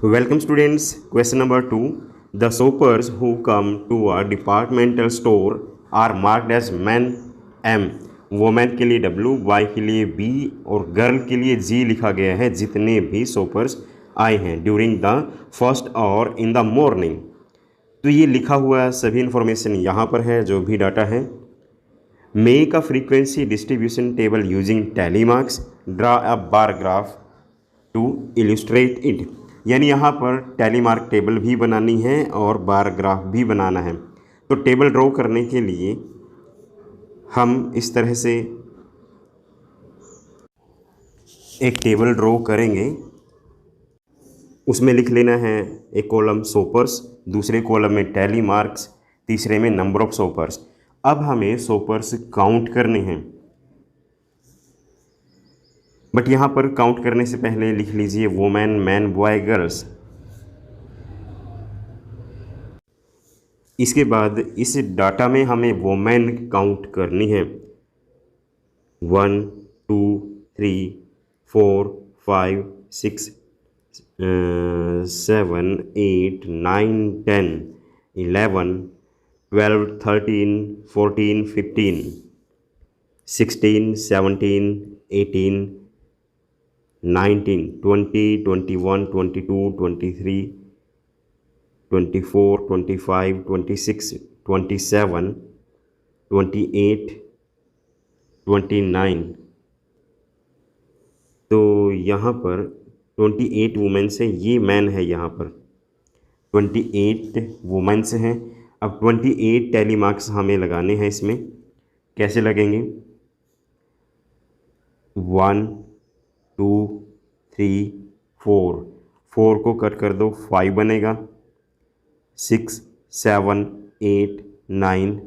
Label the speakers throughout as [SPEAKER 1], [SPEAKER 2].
[SPEAKER 1] Welcome students. Question number 2. The shoppers who come to a departmental store are marked as men M, woman के लिए W, Y के लिए B और girl के लिए G लिखा गया है जितने भी शॉपर्स आए हैं ड्यूरिंग द फर्स्ट और इन द मॉर्निंग। तो ये लिखा हुआ सभी इन्फॉर्मेशन यहाँ पर है, जो भी डाटा है। Make a frequency distribution table using tally marks, draw a bar graph to illustrate it. यानी यहाँ पर टैली मार्क टेबल भी बनानी है और बार ग्राफ भी बनाना है। तो टेबल ड्रॉ करने के लिए हम इस तरह से एक टेबल ड्रॉ करेंगे। उसमें लिख लेना है एक कॉलम शॉपर्स, दूसरे कॉलम में टैली मार्क्स, तीसरे में नंबर ऑफ शॉपर्स। अब हमें शॉपर्स काउंट करने हैं, बट यहाँ पर काउंट करने से पहले लिख लीजिए वुमेन, मैन, बॉय, गर्ल्स। इसके बाद इस डाटा में हमें वुमेन काउंट करनी है। 1 2 3 4 5 6 7 8 9 10 11 12 13 14 15 16 17 18 19 20 21 22 23 24 25 26 27 28 29। तो यहाँ पर 28 वुमेन्स है, ये मैन है। यहाँ पर 28 वुमेन्स हैं। अब 28 टैली मार्क्स हमें लगाने हैं। इसमें कैसे लगेंगे? 1 2 3 4, 4 को कट कर दो, 5 बनेगा। 6 7 8 9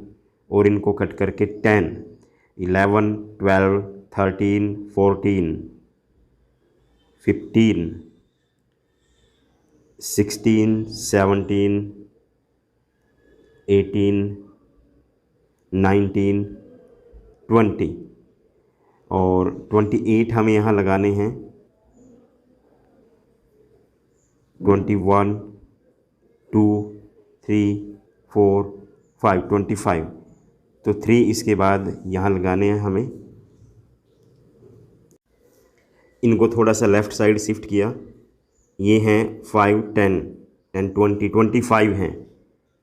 [SPEAKER 1] और इनको कट करके 10 11 12 13 14 15 16 17 18 19 20 और 28 हमें यहाँ लगाने हैं। 21 2 3 4 5 25। तो 3 इसके बाद यहाँ लगाने हैं हमें। इनको थोड़ा सा लेफ़्ट साइड शिफ्ट किया। ये हैं 5 10 10 20 25 हैं,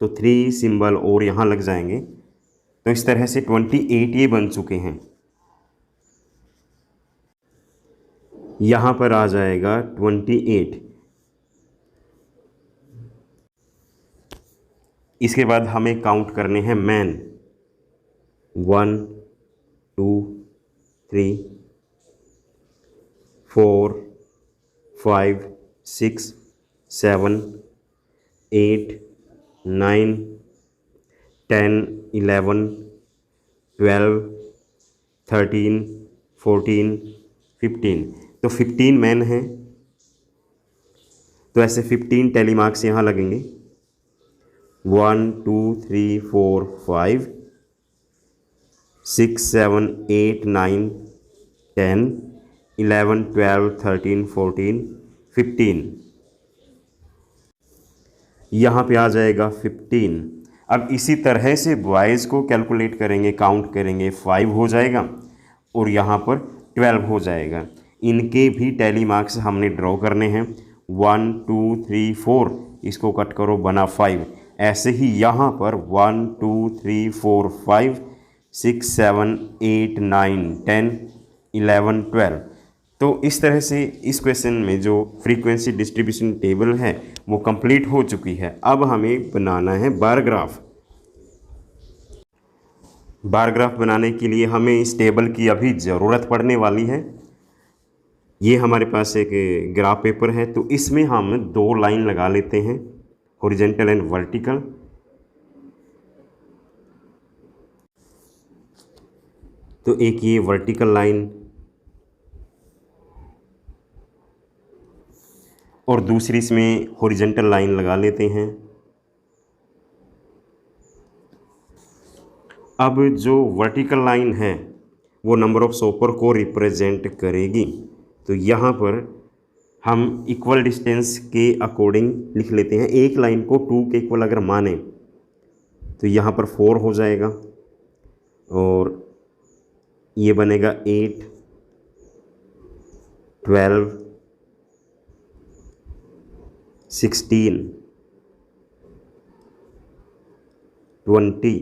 [SPEAKER 1] तो 3 सिंबल और यहाँ लग जाएंगे। तो इस तरह से 28 ये बन चुके हैं। यहाँ पर आ जाएगा 28। इसके बाद हमें काउंट करने हैं मैन। 1 2 3 4 5 6 7 8 9 10 11 12 13 14 15। तो 15 मैन हैं, तो ऐसे 15 टैली मार्क्स यहाँ लगेंगे। 1 2 3 4 5 6 7 8 9 10 11 12 13 14 15। यहाँ पे आ जाएगा 15। अब इसी तरह से बॉयज़ को कैलकुलेट करेंगे, काउंट करेंगे। 5 हो जाएगा और यहाँ पर 12 हो जाएगा। इनके भी टैली मार्क्स हमने ड्रॉ करने हैं। 1 2 3 4, इसको कट करो, बना 5। ऐसे ही यहाँ पर 1 2 3 4 5 6 7 8 9 10 11 12। तो इस तरह से इस क्वेश्चन में जो फ्रीक्वेंसी डिस्ट्रीब्यूशन टेबल है वो कंप्लीट हो चुकी है। अब हमें बनाना है बार ग्राफ। बार ग्राफ बनाने के लिए हमें इस टेबल की अभी ज़रूरत पड़ने वाली है। ये हमारे पास एक ग्राफ पेपर है, तो इसमें हम 2 लाइन लगा लेते हैं, हॉरिजॉन्टल एंड वर्टिकल। तो एक ये वर्टिकल लाइन और दूसरी इसमें हॉरिजॉन्टल लाइन लगा लेते हैं। अब जो वर्टिकल लाइन है वो नंबर ऑफ शॉपर को रिप्रेजेंट करेगी। तो यहाँ पर हम इक्वल डिस्टेंस के अकॉर्डिंग लिख लेते हैं। एक लाइन को 2 के इक्वल अगर माने तो यहाँ पर 4 हो जाएगा और ये बनेगा 8, 12, 16, 20,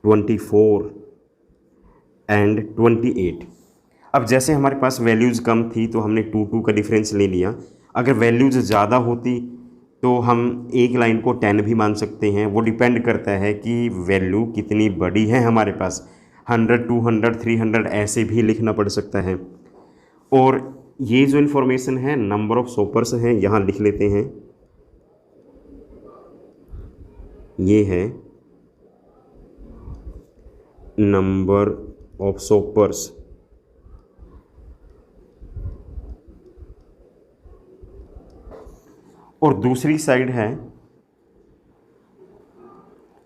[SPEAKER 1] 24 एंड 28। अब जैसे हमारे पास वैल्यूज़ कम थी तो हमने 2 का डिफरेंस ले लिया। अगर वैल्यूज़ ज़्यादा होती तो हम एक लाइन को 10 भी मान सकते हैं। वो डिपेंड करता है कि वैल्यू कितनी बड़ी है हमारे पास। 100, 200, 300 ऐसे भी लिखना पड़ सकता है। और ये जो इन्फॉर्मेशन है नंबर ऑफ सोपर्स हैं यहाँ लिख लेते हैं। ये है नंबर ऑफ सोपर्स। और दूसरी साइड है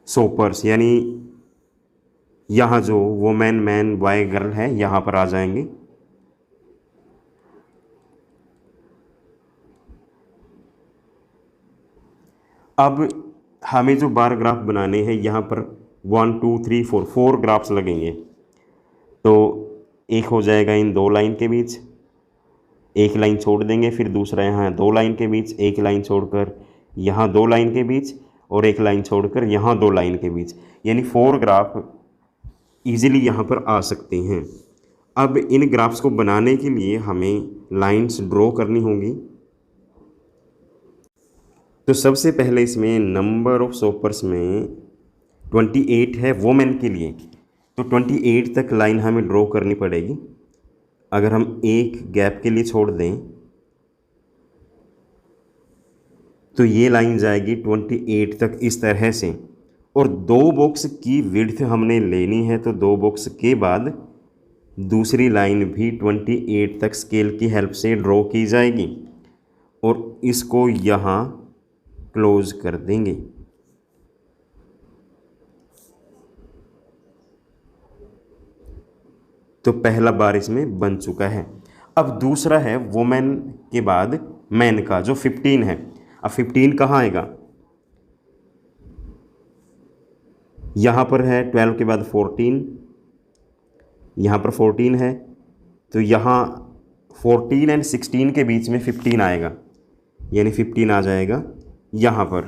[SPEAKER 1] सोपर्स, यानी यहाँ जो वुमेन, मैन, बॉय, गर्ल है यहाँ पर आ जाएंगे। अब हमें जो बार ग्राफ बनाने हैं यहाँ पर 1 2 3 4 ग्राफ्स लगेंगे। तो एक हो जाएगा इन 2 लाइन के बीच, एक लाइन छोड़ देंगे, फिर दूसरा यहाँ 2 लाइन के बीच, एक लाइन छोड़कर यहाँ 2 लाइन के बीच और एक लाइन छोड़कर यहाँ 2 लाइन के बीच, यानी 4 ग्राफ इजीली यहाँ पर आ सकते हैं। अब इन ग्राफ्स को बनाने के लिए हमें लाइंस ड्रॉ करनी होंगी। तो सबसे पहले इसमें नंबर ऑफ सोपर्स में 28 है वोमेन के लिए, तो 28 तक लाइन हमें ड्रॉ करनी पड़ेगी। अगर हम एक गैप के लिए छोड़ दें तो ये लाइन जाएगी 28 तक इस तरह से। और 2 बॉक्स की विड्थ हमने लेनी है, तो 2 बॉक्स के बाद दूसरी लाइन भी 28 तक स्केल की हेल्प से ड्रॉ की जाएगी और इसको यहाँ क्लोज कर देंगे। तो पहला बार इसमें बन चुका है। अब दूसरा है वुमेन के बाद मैन का जो 15 है। अब 15 कहाँ आएगा? यहाँ पर है 12 के बाद 14, यहाँ पर 14 है, तो यहाँ 14 एंड 16 के बीच में 15 आएगा, यानी 15 आ जाएगा यहाँ पर।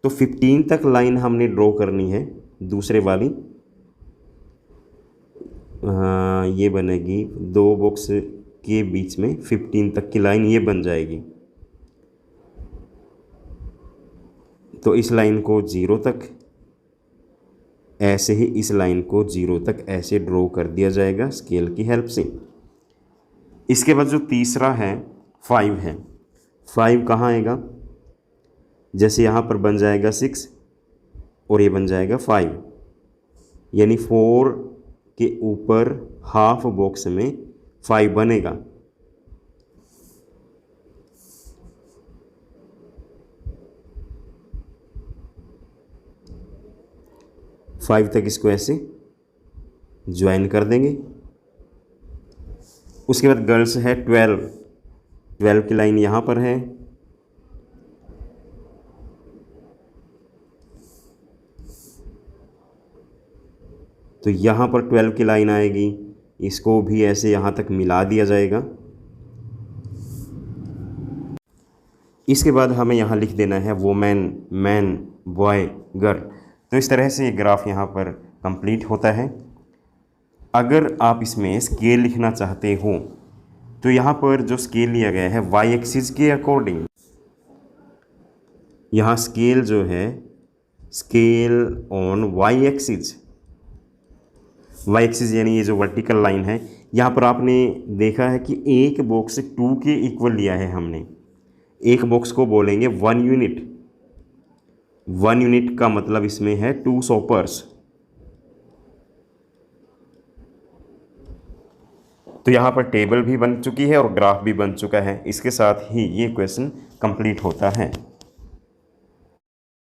[SPEAKER 1] तो 15 तक लाइन हमने ड्रॉ करनी है दूसरे वाली। ये बनेगी 2 बॉक्स के बीच में 15 तक की लाइन ये बन जाएगी। तो इस लाइन को 0 तक, ऐसे ही इस लाइन को 0 तक ऐसे ड्रॉ कर दिया जाएगा स्केल की हेल्प से। इसके बाद जो तीसरा है 5 है। 5 कहाँ आएगा? जैसे यहाँ पर बन जाएगा 6 और ये बन जाएगा 5, यानी 4 के ऊपर हाफ बॉक्स में 5 बनेगा। फाइव तक इसको ऐसे ज्वाइन कर देंगे। उसके बाद गर्ल्स है 12 की लाइन यहाँ पर है, तो यहाँ पर 12 की लाइन आएगी, इसको भी ऐसे यहाँ तक मिला दिया जाएगा। इसके बाद हमें यहाँ लिख देना है वुमेन, मैन, बॉय, गर्ल। तो इस तरह से ये ग्राफ यहाँ पर कंप्लीट होता है। अगर आप इसमें स्केल लिखना चाहते हो तो यहाँ पर जो स्केल लिया गया है वाई एक्सिस के अकॉर्डिंग, यहाँ स्केल जो है scale on Y axis, Y axis यानी ये जो वर्टिकल लाइन है, यहाँ पर आपने देखा है कि एक बॉक्स 2 के इक्वल लिया है हमने। एक बॉक्स को बोलेंगे 1 यूनिट। 1 यूनिट का मतलब इसमें है 2 सॉपर्स। तो यहाँ पर टेबल भी बन चुकी है और ग्राफ भी बन चुका है। इसके साथ ही ये क्वेश्चन कंप्लीट होता है।